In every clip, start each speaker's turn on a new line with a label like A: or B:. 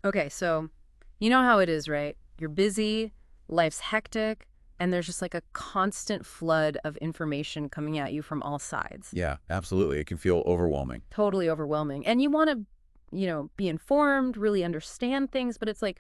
A: Okay, so you know how it is, right? You're busy, life's hectic, and there's just like a constant flood of information coming at you from all sides.
B: Yeah, absolutely. It can feel overwhelming.
A: Totally overwhelming. And you want to, be informed, really understand things, but it's like,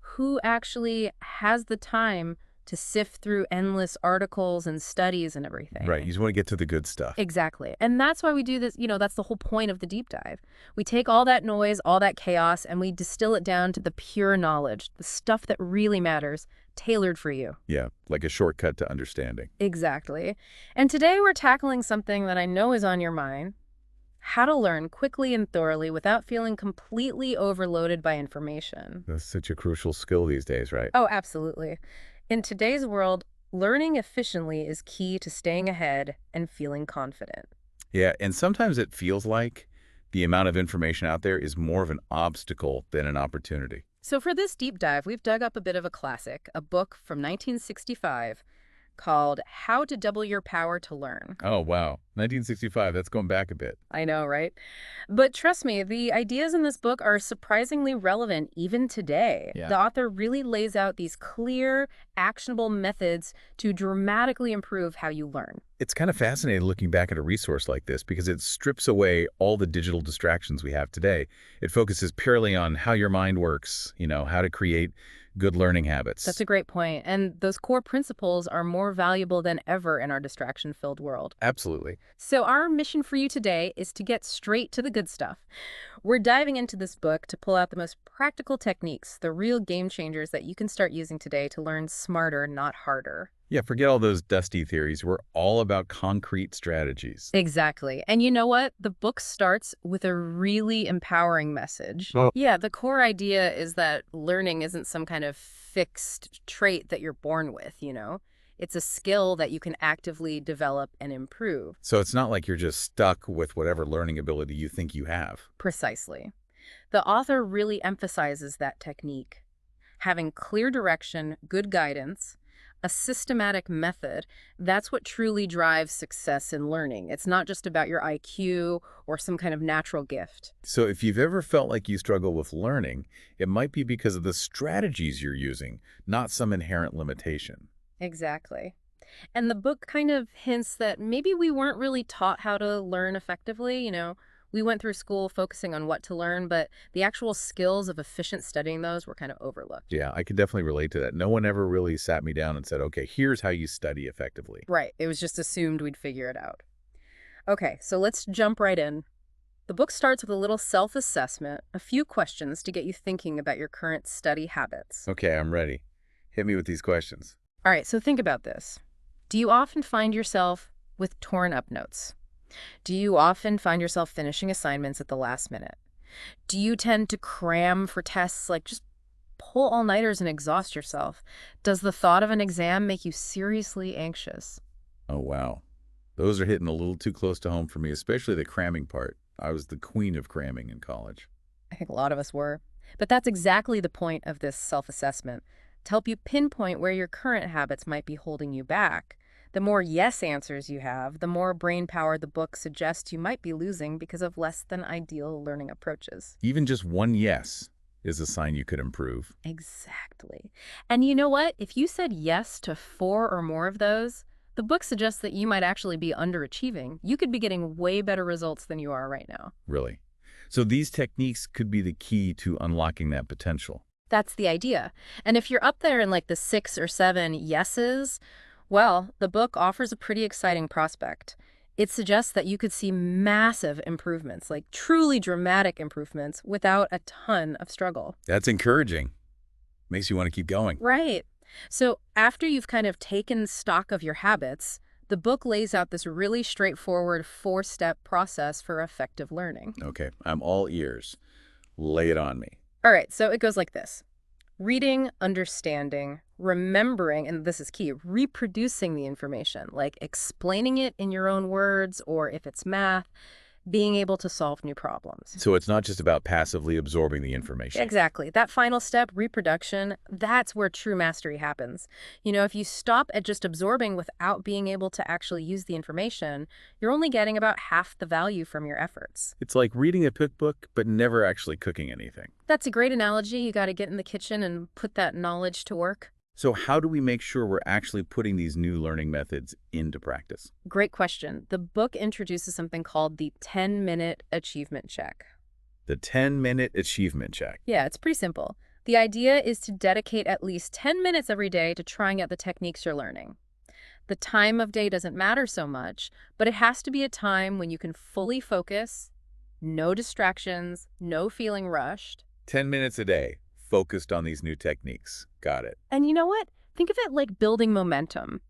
A: who actually has the time to sift through endless articles and studies and
B: Right. You
A: everything?
B: just want to get to the good stuff.
A: Exactly. And that's why we do this, that's the whole point of the deep dive. We take all that noise, all that chaos, and we distill it down to the pure knowledge, the stuff that really matters, tailored for you.
B: Yeah, like a shortcut to understanding.
A: Exactly. And today we're tackling something that I know is on your mind: how to learn quickly and thoroughly without feeling completely overloaded by information.
B: That's such a crucial skill these days, right?
A: Oh, absolutely. In today's world, learning efficiently is key to staying ahead and feeling confident.
B: Yeah, and sometimes it feels like the amount of information out there is more of an obstacle than an opportunity.
A: So for this deep dive, we've dug up a bit of a classic, a book from 1965 called How to Double Your Power to Learn.
B: Oh, wow. 1965, that's going back a bit.
A: I know, right? But trust me, the ideas in this book are surprisingly relevant even today.
B: Yeah.
A: The author really lays out these clear, actionable methods to dramatically improve how you learn.
B: It's kind of fascinating looking back at a resource like this because it strips away all the digital distractions we have today. It focuses purely on how your mind works, how to create good learning
A: That's
B: habits.
A: a great point. And those core principles are more valuable than ever in our distraction-filled world.
B: Absolutely.
A: So our mission for you today is to get straight to the good stuff. We're diving into this book to pull out the most practical techniques, the real game changers that you can start using today to learn smarter, not harder.
B: Yeah, forget all those dusty theories. We're all about concrete strategies.
A: Exactly. And you know what? The book starts with a really empowering message.
B: Oh.
A: Yeah, the core idea is that learning isn't some kind of fixed trait that you're born with. It's a skill that you can actively develop and improve.
B: So it's not like you're just stuck with whatever learning ability you think you have.
A: Precisely. The author really emphasizes that technique. Having clear direction, good guidance, a systematic method, that's what truly drives success in learning. It's not just about your IQ or some kind of natural gift.
B: So if you've ever felt like you struggle with learning, it might be because of the strategies you're using, not some inherent limitation.
A: Exactly. And the book kind of hints that maybe we weren't really taught how to learn effectively. We went through school focusing on what to learn, but the actual skills of efficient studying those were kind of overlooked.
B: Yeah, I can definitely relate to that. No one ever really sat me down and said, okay, here's how you study effectively.
A: Right. It was just assumed we'd figure it out. Okay, so let's jump right in. The book starts with a little self-assessment, a few questions to get you thinking about your current study habits.
B: Okay, I'm ready. Hit me with these questions.
A: All right, so think about this. Do you often find yourself with torn up notes? Do you often find yourself finishing assignments at the last minute? Do you tend to cram for tests, like just pull all-nighters and exhaust yourself? Does the thought of an exam make you seriously anxious?
B: Oh, wow. Those are hitting a little too close to home for me, especially the cramming part. I was the queen of cramming in college.
A: I think a lot of us were. But that's exactly the point of this self-assessment, to help you pinpoint where your current habits might be holding you back. The more yes answers you have, the more brain power the book suggests you might be losing because of less than ideal learning approaches.
B: Even just one yes is a sign you could improve.
A: Exactly. And you know what? If you said yes to 4 or more of those, the book suggests that you might actually be underachieving. You could be getting way better results than you are right now.
B: Really. So these techniques could be the key to unlocking that potential.
A: That's the idea. And if you're up there in like the 6 or 7 yeses, well, the book offers a pretty exciting prospect. It suggests that you could see massive improvements, like truly dramatic improvements, without a ton of struggle.
B: That's encouraging. Makes you want to keep going.
A: Right. So after you've kind of taken stock of your habits, the book lays out this really straightforward 4-step process for effective learning.
B: Okay, I'm all ears. Lay it on me.
A: All right, so it goes like this: reading, understanding, remembering, and this is key, reproducing the information, like explaining it in your own words, or if it's math, being able to solve new problems.
B: So it's not just about passively absorbing the information.
A: Exactly. That final step, reproduction, that's where true mastery happens. If you stop at just absorbing without being able to actually use the information, you're only getting about half the value from your efforts.
B: It's like reading a cookbook, but never actually cooking anything.
A: That's a great analogy. You got to get in the kitchen and put that knowledge to work.
B: So how do we make sure we're actually putting these new learning methods into practice?
A: Great question. The book introduces something called the 10-minute achievement check.
B: The 10-minute achievement check.
A: Yeah, it's pretty simple. The idea is to dedicate at least 10 minutes every day to trying out the techniques you're learning. The time of day doesn't matter so much, but it has to be a time when you can fully focus, no distractions, no feeling rushed.
B: 10 minutes a day, focused on these new techniques. Got it.
A: And you know what? Think of it like building momentum.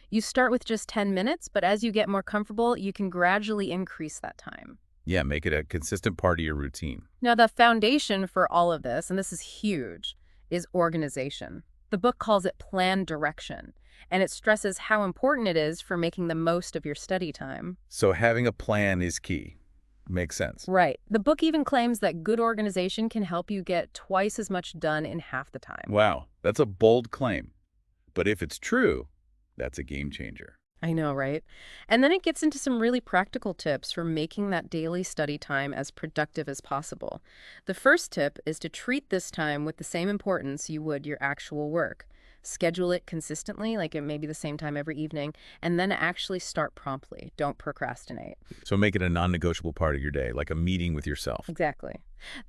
A: You start with just 10 minutes, but as you get more comfortable, you can gradually increase that time.
B: Yeah, make it a consistent part of your routine.
A: Now, the foundation for all of this, and this is huge, is organization. The book calls it plan direction, and it stresses how important it is for making the most of your study time.
B: So having a plan is key. Makes sense.
A: Right. The book even claims that good organization can help you get twice as much done in half the time.
B: Wow, that's a bold claim. But if it's true, that's a game changer.
A: I know, right? And then it gets into some really practical tips for making that daily study time as productive as possible. The first tip is to treat this time with the same importance you would your actual work. Schedule it consistently, like it may be the same time every evening, and then actually start promptly. Don't procrastinate.
B: So make it a non-negotiable part of your day, like a meeting with yourself.
A: Exactly.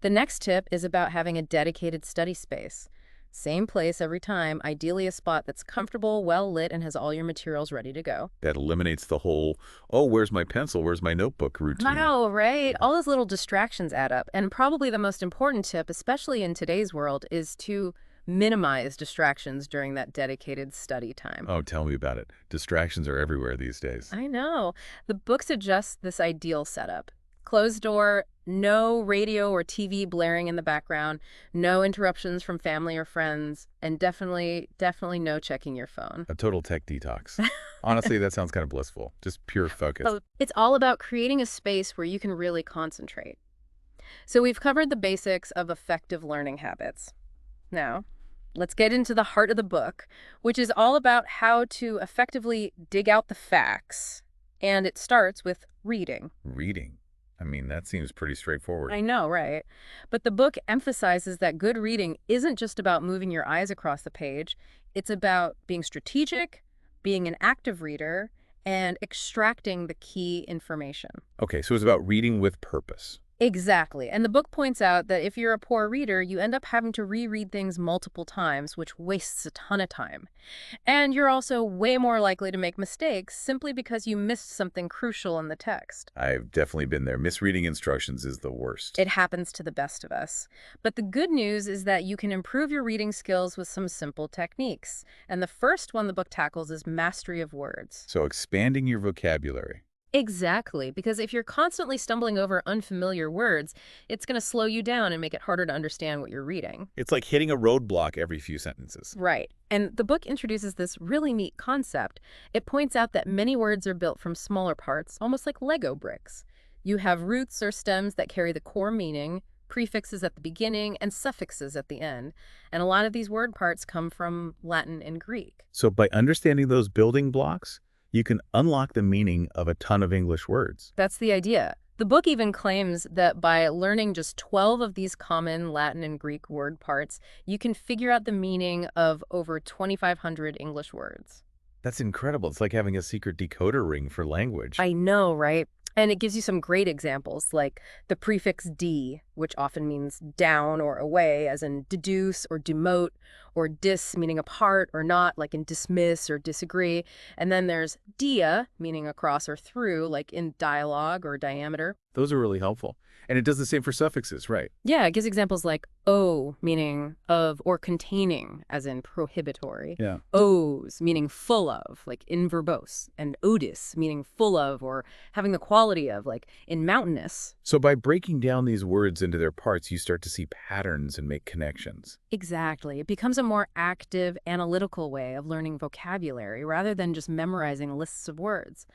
A: The next tip is about having a dedicated study space. Same place every time, ideally a spot that's comfortable, well lit, and has all your materials ready to go.
B: That eliminates the whole, oh, where's my pencil, where's my notebook routine.
A: Wow, right? All those little distractions add up. And probably the most important tip, especially in today's world, is to minimize distractions during that dedicated study time.
B: Oh, tell me about it. Distractions are everywhere these days.
A: I know. The book suggests this ideal setup. Closed door, no radio or TV blaring in the background, no interruptions from family or friends, and definitely no checking your phone.
B: A total tech detox. Honestly, that sounds kind of blissful. Just pure focus.
A: So it's all about creating a space where you can really concentrate. So we've covered the basics of effective learning habits. Now, let's get into the heart of the book, which is all about how to effectively dig out the facts. And it starts with reading.
B: Reading. I mean, that seems pretty straightforward.
A: I know, right? But the book emphasizes that good reading isn't just about moving your eyes across the page. It's about being strategic, being an active reader, and extracting the key information.
B: Okay, so it's about reading with purpose.
A: Exactly. And the book points out that if you're a poor reader, you end up having to reread things multiple times, which wastes a ton of time. And you're also way more likely to make mistakes simply because you missed something crucial in the text.
B: I've definitely been there. Misreading instructions is the worst.
A: It happens to the best of us. But the good news is that you can improve your reading skills with some simple techniques. And the first one the book tackles is mastery of words.
B: So expanding your vocabulary.
A: Exactly, because if you're constantly stumbling over unfamiliar words, it's going to slow you down and make it harder to understand what you're reading.
B: It's like hitting a roadblock every few sentences.
A: Right. And the book introduces this really neat concept. It points out that many words are built from smaller parts, almost like Lego bricks. You have roots or stems that carry the core meaning, prefixes at the beginning, and suffixes at the end. And a lot of these word parts come from Latin and Greek.
B: So by understanding those building blocks, you can unlock the meaning of a ton of English words.
A: That's the idea. The book even claims that by learning just 12 of these common Latin and Greek word parts, you can figure out the meaning of over 2,500 English words.
B: That's incredible. It's like having a secret decoder ring for language.
A: I know, right? And it gives you some great examples, like the prefix "d," which often means down or away, as in deduce or demote, or dis, meaning apart or not, like in dismiss or disagree. And then there's dia, meaning across or through, like in dialogue or diameter.
B: Those are really helpful. And it does the same for suffixes, right?
A: Yeah, it gives examples like O, meaning of or containing, as in prohibitory.
B: Yeah.
A: Os, meaning full of, like in verbose. And odis, meaning full of or having the quality of, like in mountainous.
B: So by breaking down these words into their parts, you start to see patterns and make connections.
A: Exactly. It becomes a more active, analytical way of learning vocabulary rather than just memorizing lists of words.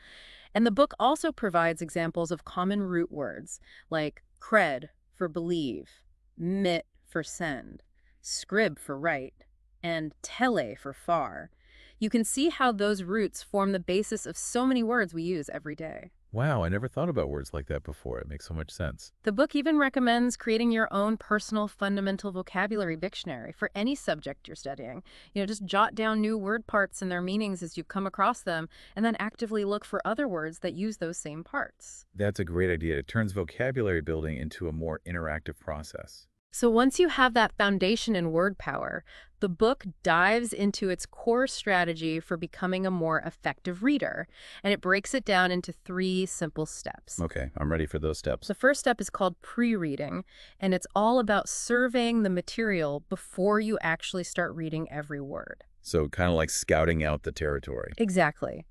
A: And the book also provides examples of common root words, like cred for believe, mit for send, scrib for write, and tele for far. You can see how those roots form the basis of so many words we use every day.
B: Wow, I never thought about words like that before. It makes so much sense.
A: The book even recommends creating your own personal fundamental vocabulary dictionary for any subject you're studying. Just jot down new word parts and their meanings as you come across them, and then actively look for other words that use those same parts.
B: That's a great idea. It turns vocabulary building into a more interactive process.
A: So once you have that foundation in word power, the book dives into its core strategy for becoming a more effective reader, and it breaks it down into 3 simple steps.
B: Okay, I'm ready for those steps.
A: The first step is called pre-reading, and it's all about surveying the material before you actually start reading every word.
B: So kind of like scouting out the territory.
A: Exactly.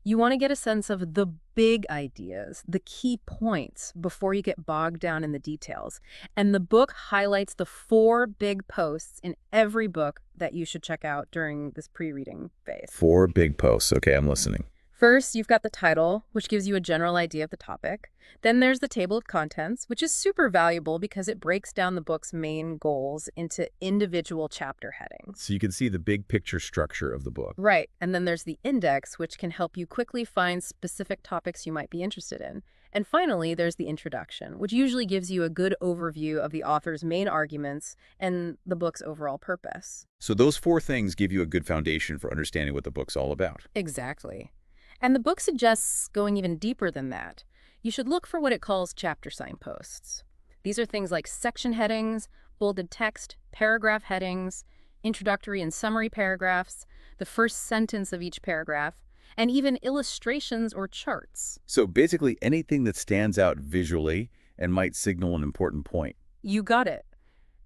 A: You want to get a sense of the big ideas, the key points, before you get bogged down in the details. And the book highlights the 4 big posts in every book that you should check out during this pre-reading phase.
B: 4 big posts. Okay, I'm listening.
A: First, you've got the title, which gives you a general idea of the topic. Then there's the table of contents, which is super valuable because it breaks down the book's main goals into individual chapter headings.
B: So you can see the big picture structure of the book.
A: Right. And then there's the index, which can help you quickly find specific topics you might be interested in. And finally, there's the introduction, which usually gives you a good overview of the author's main arguments and the book's overall purpose.
B: So those 4 things give you a good foundation for understanding what the book's all about.
A: Exactly. And the book suggests going even deeper than that. You should look for what it calls chapter signposts. These are things like section headings, bolded text, paragraph headings, introductory and summary paragraphs, the first sentence of each paragraph, and even illustrations or charts.
B: So basically anything that stands out visually and might signal an important point.
A: You got it.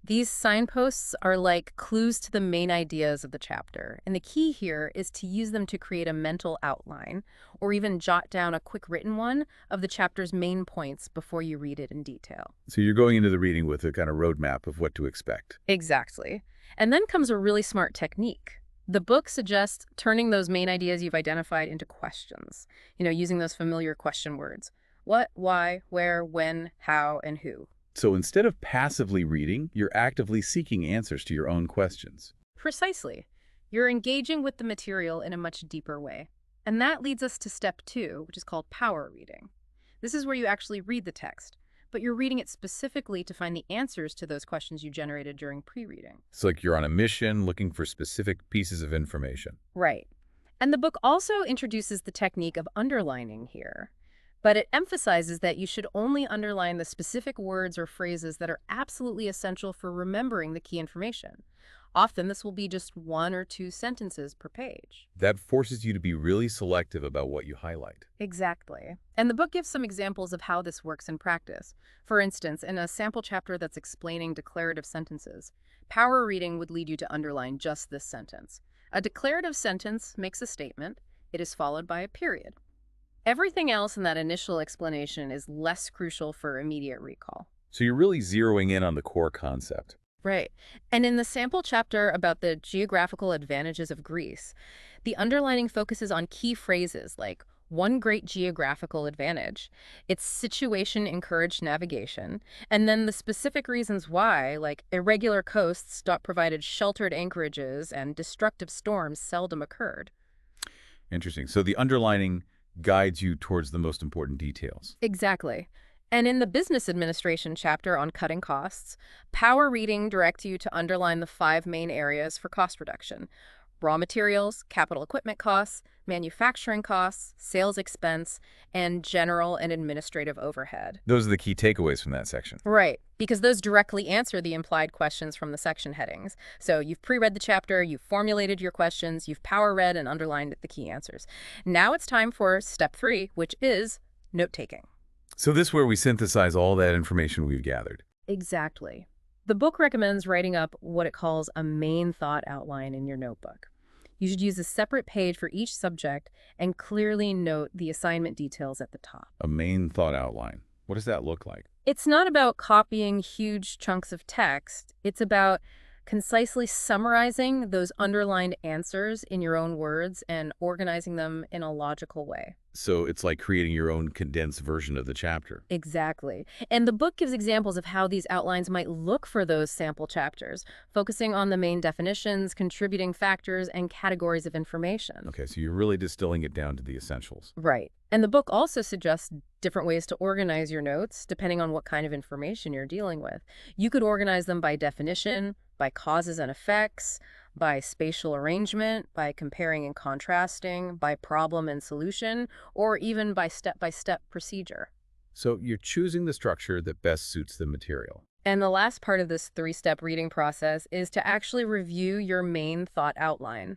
A: These signposts are like clues to the main ideas of the chapter, and the key here is to use them to create a mental outline or even jot down a quick written one of the chapter's main points before you read it in detail.
B: So you're going into the reading with a kind of roadmap of what to expect.
A: Exactly. And then comes a really smart technique. The book suggests turning those main ideas you've identified into questions, using those familiar question words. What, why, where, when, how, and who.
B: So instead of passively reading, you're actively seeking answers to your own questions.
A: Precisely. You're engaging with the material in a much deeper way. And that leads us to step 2, which is called power reading. This is where you actually read the text, but you're reading it specifically to find the answers to those questions you generated during pre-reading.
B: It's like you're on a mission looking for specific pieces of information.
A: Right. And the book also introduces the technique of underlining here. But it emphasizes that you should only underline the specific words or phrases that are absolutely essential for remembering the key information. Often this will be just 1 or 2 sentences per page.
B: That forces you to be really selective about what you highlight.
A: Exactly. And the book gives some examples of how this works in practice. For instance, in a sample chapter that's explaining declarative sentences, power reading would lead you to underline just this sentence. A declarative sentence makes a statement. It is followed by a period. Everything else in that initial explanation is less crucial for immediate recall.
B: So you're really zeroing in on the core concept.
A: Right. And in the sample chapter about the geographical advantages of Greece, the underlining focuses on key phrases like one great geographical advantage, its situation encouraged navigation, and then the specific reasons why, like irregular coasts provided sheltered anchorages and destructive storms seldom occurred.
B: Interesting. So the underlining guides you towards the most important details.
A: Exactly. And in the business administration chapter on cutting costs, power reading directs you to underline the 5 main areas for cost reduction: raw materials, capital equipment costs, manufacturing costs, sales expense, and general and administrative overhead.
B: Those are the key takeaways from that section.
A: Right, because those directly answer the implied questions from the section headings. So you've pre-read the chapter, you've formulated your questions, you've power read and underlined the key answers. Now it's time for step 3, which is note-taking.
B: So this is where we synthesize all that information we've gathered.
A: Exactly. The book recommends writing up what it calls a main thought outline in your notebook. You should use a separate page for each subject and clearly note the assignment details at the top.
B: A main thought outline. What does that look like?
A: It's not about copying huge chunks of text. It's about concisely summarizing those underlined answers in your own words and organizing them in a logical way.
B: So it's like creating your own condensed version of the chapter.
A: Exactly. And the book gives examples of how these outlines might look for those sample chapters, focusing on the main definitions, contributing factors, and categories of information.
B: Okay, so you're really distilling it down to the essentials.
A: Right. And the book also suggests different ways to organize your notes, depending on what kind of information you're dealing with. You could organize them by definition, by causes and effects, by spatial arrangement, by comparing and contrasting, by problem and solution, or even by step-by-step procedure.
B: So you're choosing the structure that best suits the material.
A: And the last part of this three-step reading process is to actually review your main thought outline.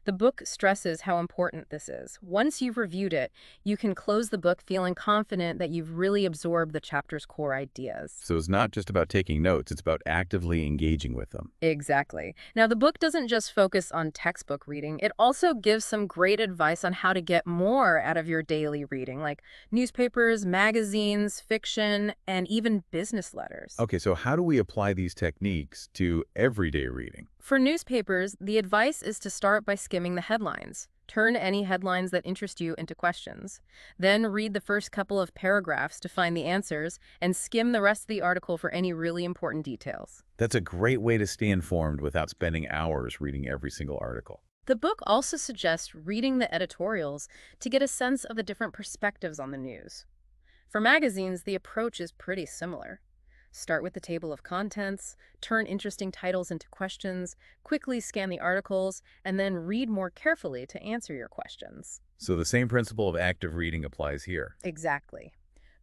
A: The book stresses how important this is. Once you've reviewed it, you can close the book feeling confident that you've really absorbed the chapter's core ideas.
B: So it's not just about taking notes, it's about actively engaging with them.
A: Exactly. Now, the book doesn't just focus on textbook reading. It also gives some great advice on how to get more out of your daily reading, like newspapers, magazines, fiction, and even business letters.
B: Okay, so how do we apply these techniques to everyday reading?
A: For newspapers, the advice is to start by skimming the headlines. Turn any headlines that interest you into questions. Then read the first couple of paragraphs to find the answers, and skim the rest of the article for any really important details.
B: That's a great way to stay informed without spending hours reading every single article.
A: The book also suggests reading the editorials to get a sense of the different perspectives on the news. For magazines, the approach is pretty similar. Start with the table of contents, turn interesting titles into questions, quickly scan the articles, and then read more carefully to answer your questions.
B: So the same principle of active reading applies here.
A: Exactly.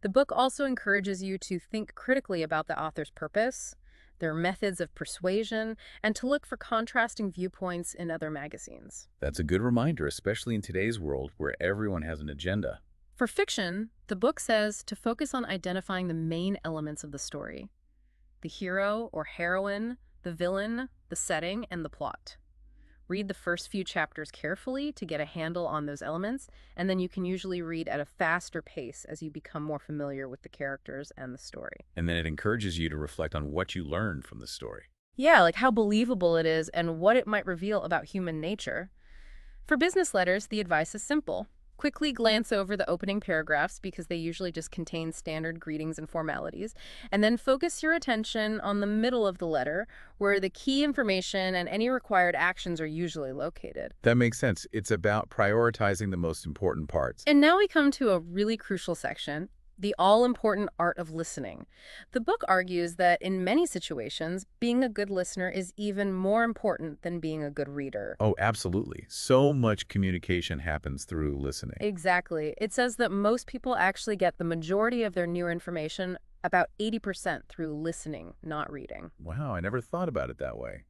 A: The book also encourages you to think critically about the author's purpose, their methods of persuasion, and to look for contrasting viewpoints in other magazines.
B: That's a good reminder, especially in today's world where everyone has an agenda.
A: For fiction, the book says to focus on identifying the main elements of the story: the hero or heroine, the villain, the setting, and the plot. Read the first few chapters carefully to get a handle on those elements, and then you can usually read at a faster pace as you become more familiar with the characters and the story.
B: And then it encourages you to reflect on what you learned from the story.
A: Yeah, like how believable it is and what it might reveal about human nature. For business letters, the advice is simple. Quickly glance over the opening paragraphs because they usually just contain standard greetings and formalities, and then focus your attention on the middle of the letter where the key information and any required actions are usually located.
B: That makes sense. It's about prioritizing the most important parts.
A: And now we come to a really crucial section: the all-important art of listening. The book argues that in many situations, being a good listener is even more important than being a good reader.
B: Oh, absolutely. So much communication happens through listening.
A: Exactly. It says that most people actually get the majority of their new information, about 80%, through listening, not reading.
B: Wow, I never thought about it that way.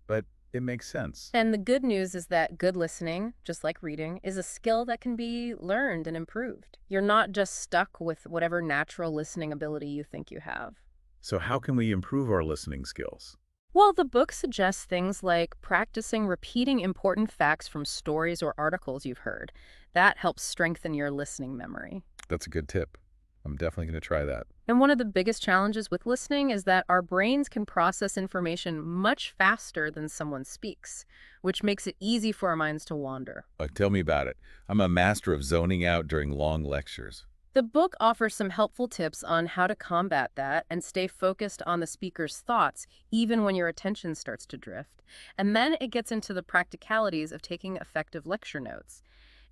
B: But it makes sense.
A: And the good news is that good listening, just like reading, is a skill that can be learned and improved. You're not just stuck with whatever natural listening ability you think you have.
B: So how can we improve our listening skills?
A: Well, the book suggests things like practicing repeating important facts from stories or articles you've heard. That helps strengthen your listening memory.
B: That's a good tip. I'm definitely going to try that.
A: And one of the biggest challenges with listening is that our brains can process information much faster than someone speaks, which makes it easy for our minds to wander.
B: Tell me about it. I'm a master of zoning out during long lectures.
A: The book offers some helpful tips on how to combat that and stay focused on the speaker's thoughts, even when your attention starts to drift. And then it gets into the practicalities of taking effective lecture notes.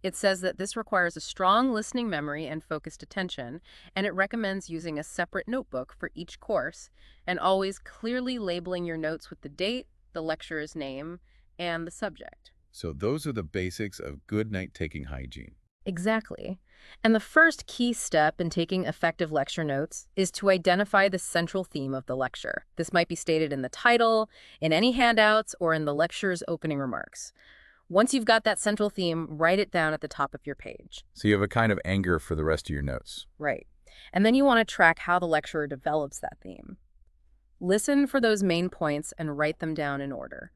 A: It says that this requires a strong listening memory and focused attention, and it recommends using a separate notebook for each course, and always clearly labeling your notes with the date, the lecturer's name, and the subject.
B: So those are the basics of good note-taking hygiene.
A: Exactly. And the first key step in taking effective lecture notes is to identify the central theme of the lecture. This might be stated in the title, in any handouts, or in the lecture's opening remarks. Once you've got that central theme, write it down at the top of your page.
B: So you have a kind of anchor for the rest of your notes.
A: Right. And then you want to track how the lecturer develops that theme. Listen for those main points and write them down in order.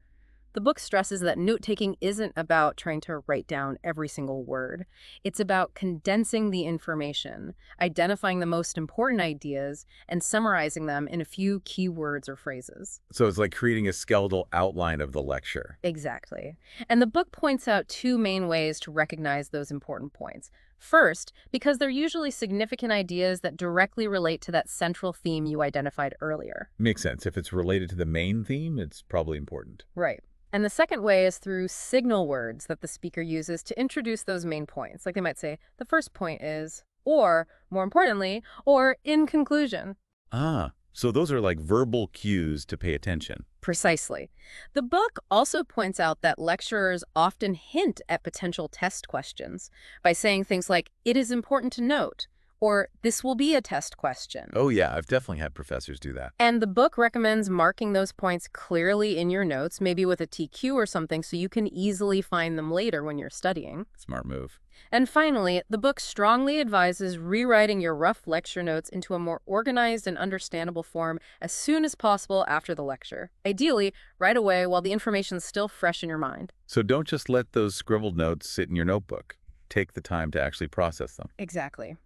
A: The book stresses that note-taking isn't about trying to write down every single word. It's about condensing the information, identifying the most important ideas, and summarizing them in a few key words or phrases.
B: So it's like creating a skeletal outline of the lecture.
A: Exactly. And the book points out two main ways to recognize those important points. First, because they're usually significant ideas that directly relate to that central theme you identified earlier.
B: Makes sense. If it's related to the main theme, it's probably important.
A: Right. And the second way is through signal words that the speaker uses to introduce those main points. Like they might say, the first point is, or, more importantly, or in conclusion.
B: Ah, so those are like verbal cues to pay attention.
A: Precisely. The book also points out that lecturers often hint at potential test questions by saying things like, it is important to note, or this will be a test question.
B: Oh yeah, I've definitely had professors do that.
A: And the book recommends marking those points clearly in your notes, maybe with a TQ or something, so you can easily find them later when you're studying.
B: Smart move.
A: And finally, the book strongly advises rewriting your rough lecture notes into a more organized and understandable form as soon as possible after the lecture. Ideally, right away while the information's still fresh in your mind.
B: So don't just let those scribbled notes sit in your notebook. Take the time to actually process them.
A: Exactly.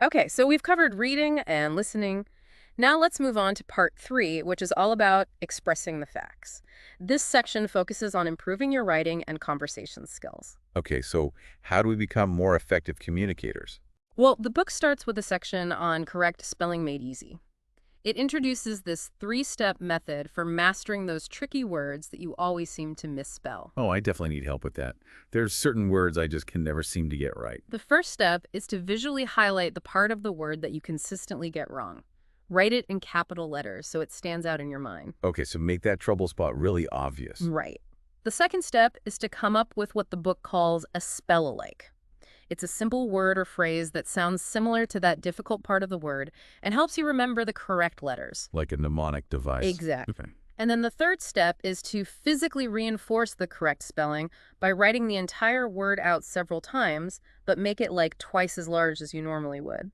A: Okay, so we've covered reading and listening. Now let's move on to part 3, which is all about expressing the facts. This section focuses on improving your writing and conversation skills.
B: Okay, so how do we become more effective communicators?
A: Well, the book starts with a section on correct spelling made easy. It introduces this 3-step method for mastering those tricky words that you always seem to misspell.
B: Oh, I definitely need help with that. There's certain words I just can never seem to get right.
A: The first step is to visually highlight the part of the word that you consistently get wrong. Write it in capital letters so it stands out in your mind.
B: Okay, so make that trouble spot really obvious.
A: Right. The second step is to come up with what the book calls a spell-alike. It's a simple word or phrase that sounds similar to that difficult part of the word and helps you remember the correct letters.
B: Like a mnemonic device.
A: Exactly.
B: Okay.
A: And then the third step is to physically reinforce the correct spelling by writing the entire word out several times, but make it like twice as large as you normally would.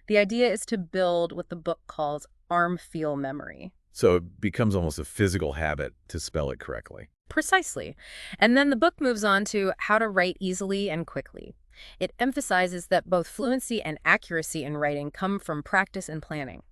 A: The idea is to build what the book calls arm-feel memory.
B: So it becomes almost a physical habit to spell it correctly.
A: Precisely. And then the book moves on to how to write easily and quickly. It emphasizes that both fluency and accuracy in writing come from practice and planning.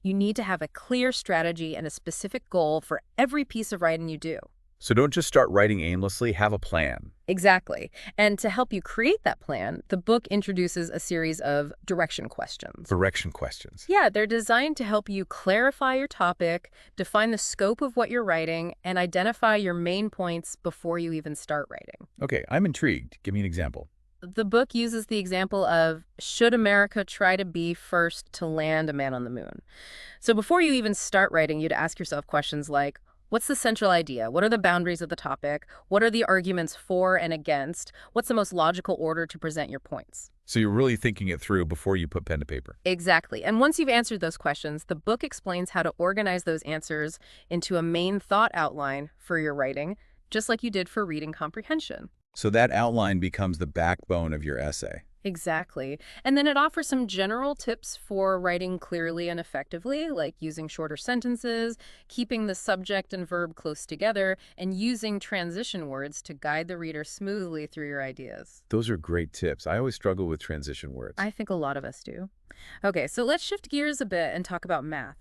A: You need to have a clear strategy and a specific goal for every piece of writing you do.
B: So don't just start writing aimlessly, have a plan.
A: Exactly. And to help you create that plan, the book introduces a series of direction questions.
B: Direction questions.
A: Yeah, they're designed to help you clarify your topic, define the scope of what you're writing, and identify your main points before you even start writing.
B: Okay, I'm intrigued. Give me an example.
A: The book uses the example of, should America try to be first to land a man on the moon? So before you even start writing, you'd ask yourself questions like, what's the central idea? What are the boundaries of the topic? What are the arguments for and against? What's the most logical order to present your points?
B: So you're really thinking it through before you put pen to paper.
A: Exactly. And once you've answered those questions, the book explains how to organize those answers into a main thought outline for your writing, just like you did for reading comprehension.
B: So that outline becomes the backbone of your essay.
A: Exactly. And then it offers some general tips for writing clearly and effectively, like using shorter sentences, keeping the subject and verb close together, and using transition words to guide the reader smoothly through your ideas.
B: Those are great tips. I always struggle with transition words.
A: I think a lot of us do. Okay, so let's shift gears a bit and talk about math.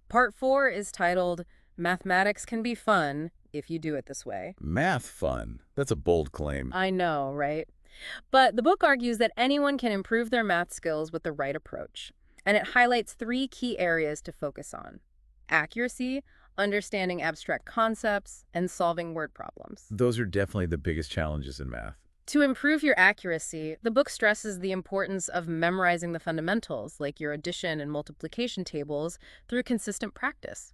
A: Part 4 is titled, Mathematics Can Be Fun If You Do It This Way.
B: Math fun. That's a bold claim.
A: I know, right? But the book argues that anyone can improve their math skills with the right approach. And it highlights 3 key areas to focus on: accuracy, understanding abstract concepts, and solving word problems.
B: Those are definitely the biggest challenges in math.
A: To improve your accuracy, the book stresses the importance of memorizing the fundamentals, like your addition and multiplication tables, through consistent practice.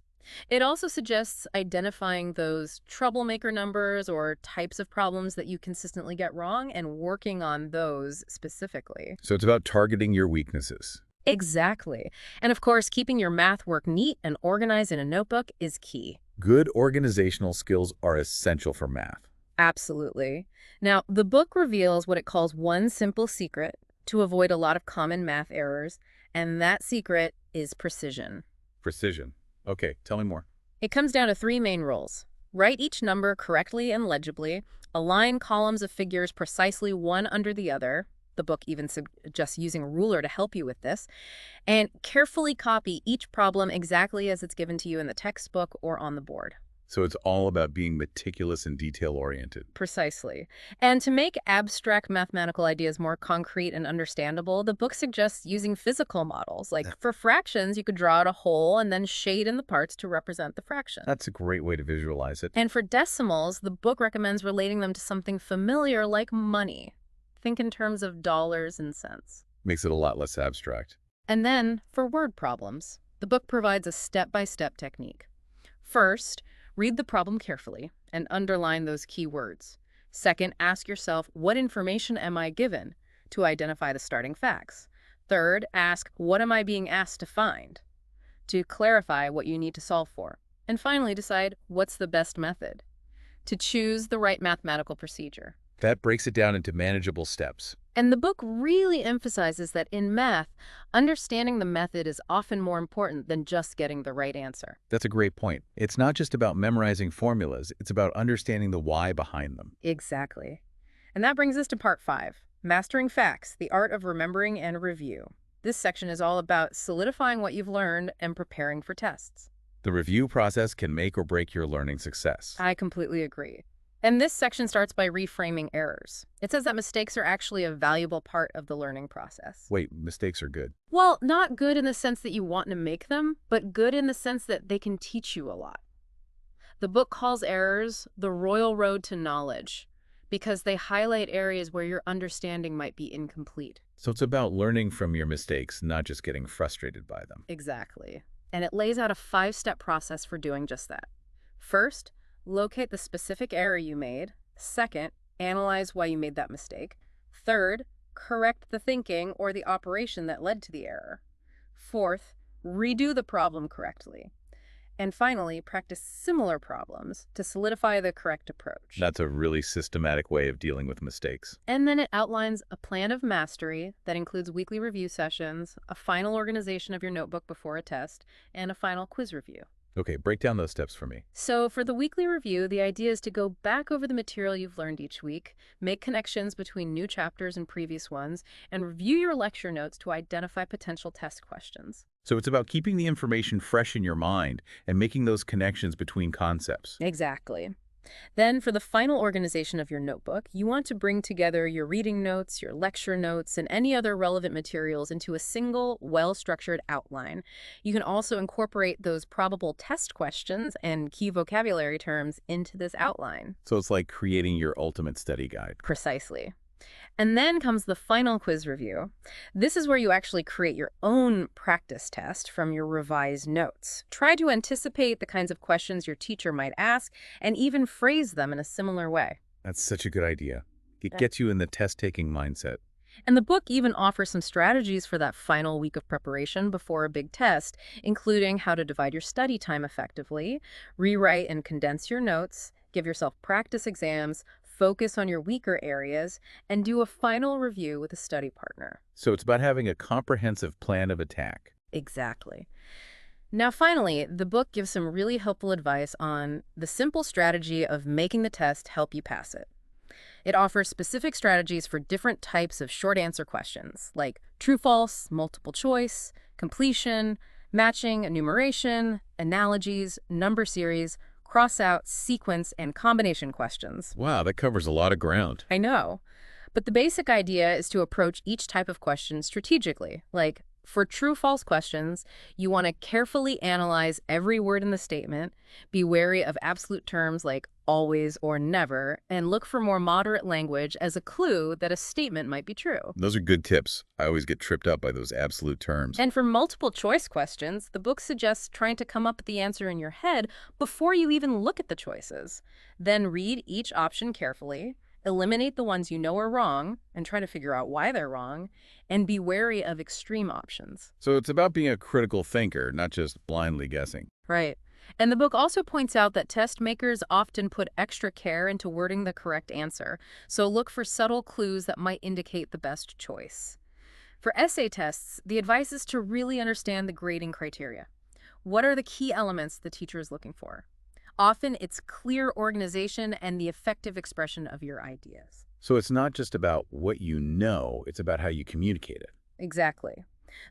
A: It also suggests identifying those troublemaker numbers or types of problems that you consistently get wrong and working on those specifically.
B: So it's about targeting your weaknesses.
A: Exactly. And of course, keeping your math work neat and organized in a notebook is key.
B: Good organizational skills are essential for math.
A: Absolutely. Now, the book reveals what it calls one simple secret to avoid a lot of common math errors, and that secret is precision.
B: Precision. Okay, tell me more.
A: It comes down to three main rules. Write each number correctly and legibly, align columns of figures precisely one under the other. The book even suggests using a ruler to help you with this, and carefully copy each problem exactly as it's given to you in the textbook or on the board.
B: So it's all about being meticulous and detail-oriented.
A: Precisely. And to make abstract mathematical ideas more concrete and understandable, the book suggests using physical models. Like for fractions, you could draw out a hole and then shade in the parts to represent the fraction.
B: That's a great way to visualize it.
A: And for decimals, the book recommends relating them to something familiar like money. Think in terms of dollars and cents.
B: Makes it a lot less abstract.
A: And then, for word problems, the book provides a step-by-step technique. First, read the problem carefully and underline those key words. Second, ask yourself, what information am I given to identify the starting facts? Third, ask, what am I being asked to find to clarify what you need to solve for? And finally, decide what's the best method to choose the right mathematical procedure.
B: That breaks it down into manageable steps.
A: And the book really emphasizes that in math, understanding the method is often more important than just getting the right answer.
B: That's a great point. It's not just about memorizing formulas, it's about understanding the why behind them.
A: Exactly. And that brings us to part 5, Mastering Facts, the Art of Remembering and Review. This section is all about solidifying what you've learned and preparing for tests.
B: The review process can make or break your learning success.
A: I completely agree. And this section starts by reframing errors. It says that mistakes are actually a valuable part of the learning process.
B: Wait, mistakes are good.
A: Well, not good in the sense that you want to make them, but good in the sense that they can teach you a lot. The book calls errors the royal road to knowledge because they highlight areas where your understanding might be incomplete.
B: So it's about learning from your mistakes, not just getting frustrated by them.
A: Exactly. And it lays out a 5-step process for doing just that. First, locate the specific error you made. Second, analyze why you made that mistake. Third, correct the thinking or the operation that led to the error. Fourth, redo the problem correctly. And finally, practice similar problems to solidify the correct approach.
B: That's a really systematic way of dealing with mistakes.
A: And then it outlines a plan of mastery that includes weekly review sessions, a final organization of your notebook before a test, and a final quiz review.
B: Okay, break down those steps for me.
A: So for the weekly review, the idea is to go back over the material you've learned each week, make connections between new chapters and previous ones, and review your lecture notes to identify potential test questions.
B: So it's about keeping the information fresh in your mind and making those connections between concepts.
A: Exactly. Then for the final organization of your notebook, you want to bring together your reading notes, your lecture notes, and any other relevant materials into a single, well-structured outline. You can also incorporate those probable test questions and key vocabulary terms into this outline.
B: So it's like creating your ultimate study guide.
A: Precisely. And then comes the final quiz review. This is where you actually create your own practice test from your revised notes. Try to anticipate the kinds of questions your teacher might ask and even phrase them in a similar way.
B: That's such a good idea. It gets you in the test-taking mindset.
A: And the book even offers some strategies for that final week of preparation before a big test, including how to divide your study time effectively, rewrite and condense your notes, give yourself practice exams, focus on your weaker areas, and do a final review with a study partner.
B: So it's about having a comprehensive plan of attack.
A: Exactly. Now, finally, the book gives some really helpful advice on the simple strategy of making the test help you pass it. It offers specific strategies for different types of short answer questions, like true-false, multiple choice, completion, matching, enumeration, analogies, number series, cross-out, sequence, and combination questions.
B: Wow, that covers a lot of ground.
A: I know. But the basic idea is to approach each type of question strategically. Like, for true-false questions, you want to carefully analyze every word in the statement, be wary of absolute terms like always or never, and look for more moderate language as a clue that a statement might be true.
B: Those are good tips. I always get tripped up by those absolute terms.
A: And for multiple choice questions, the book suggests trying to come up with the answer in your head before you even look at the choices. Then read each option carefully, eliminate the ones you know are wrong, and try to figure out why they're wrong, and be wary of extreme options.
B: So it's about being a critical thinker, not just blindly guessing.
A: Right. And the book also points out that test makers often put extra care into wording the correct answer, so look for subtle clues that might indicate the best choice. For essay tests, the advice is to really understand the grading criteria. What are the key elements the teacher is looking for? Often it's clear organization and the effective expression of your ideas.
B: So it's not just about what you know, it's about how you communicate it.
A: Exactly.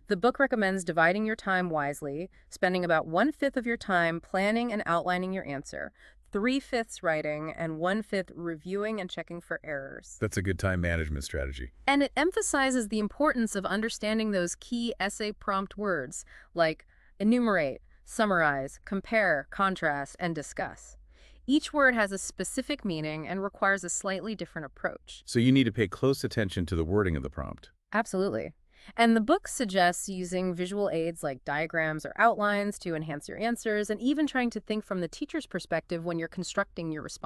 A: The book recommends dividing your time wisely, spending about 1/5 of your time planning and outlining your answer, 3/5 writing, and 1/5 reviewing and checking for errors.
B: That's a good time management strategy.
A: And it emphasizes the importance of understanding those key essay prompt words like enumerate, summarize, compare, contrast, and discuss. Each word has a specific meaning and requires a slightly different approach.
B: So you need to pay close attention to the wording of the prompt.
A: Absolutely. And the book suggests using visual aids like diagrams or outlines to enhance your answers, and even trying to think from the teacher's perspective when you're constructing your response.